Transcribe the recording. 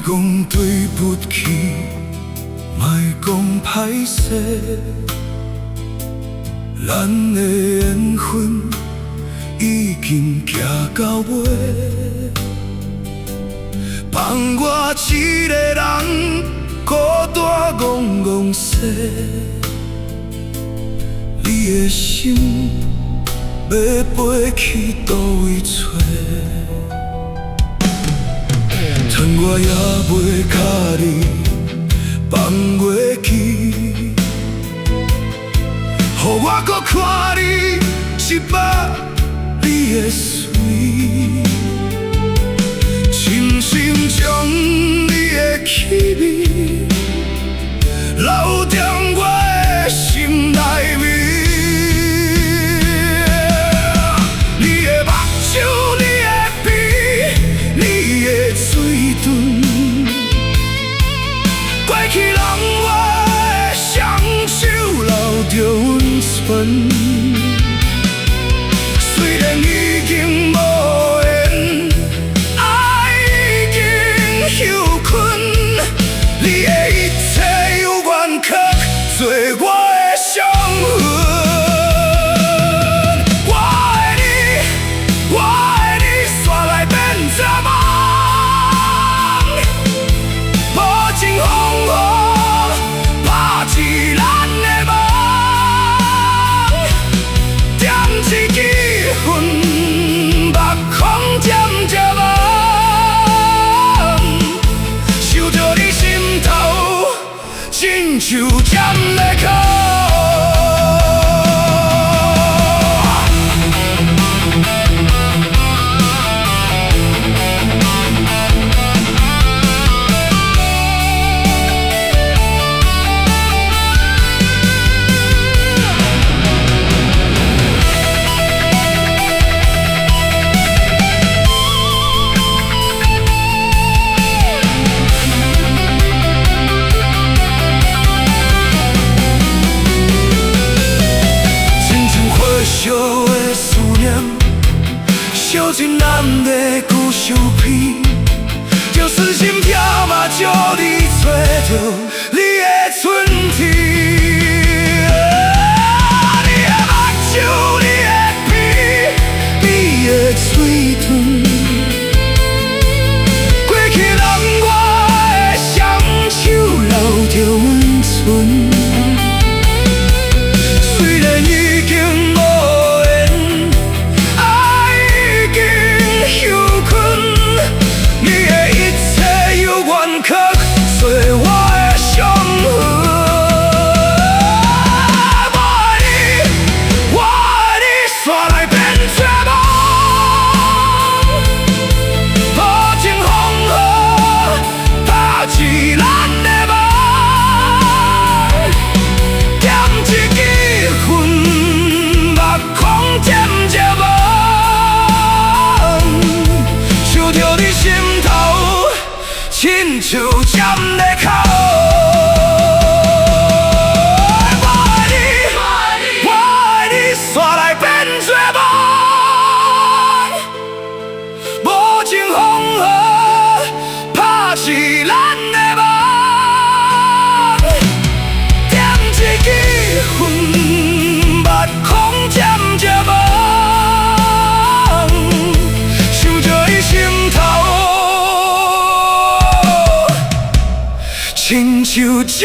讲对不起，莫讲歹势，咱的缘分已经行到尾。放我一个人孤单戆戆说，你的心要飞去倒位找？趁我还袂甲你放袂记，予我搁看你一摆你的水，深深将你的气味留在我的心内面。你的目睭，你的鼻，你的嘴唇，过去人我的双手留着温存。虽然已经无缘，爱已经休困，你的一切有缘却做我的伤痕。我的你煞来变做梦，无情风雨拍起咱的梦，点一支烟，目眶渐渐红，想着你心头，亲像尖的口。烧的思念，烧进咱的旧相片，就死心跳嘛，祝你找到你的春天。你的目睭，你的鼻，你的嘴唇，过去人我的双手留着温存。虽然已经无缘，爱已经休困，你的一切有缘却做我的伤痕。我的你煞来变做梦，无情风雨拍起咱的梦，点一支烟，目眶渐渐红，想着你心头，亲像尖的口。我的你煞来变做梦，无情风雨拍起咱的梦，点一支烟，目眶渐渐红，想着你心头，亲像这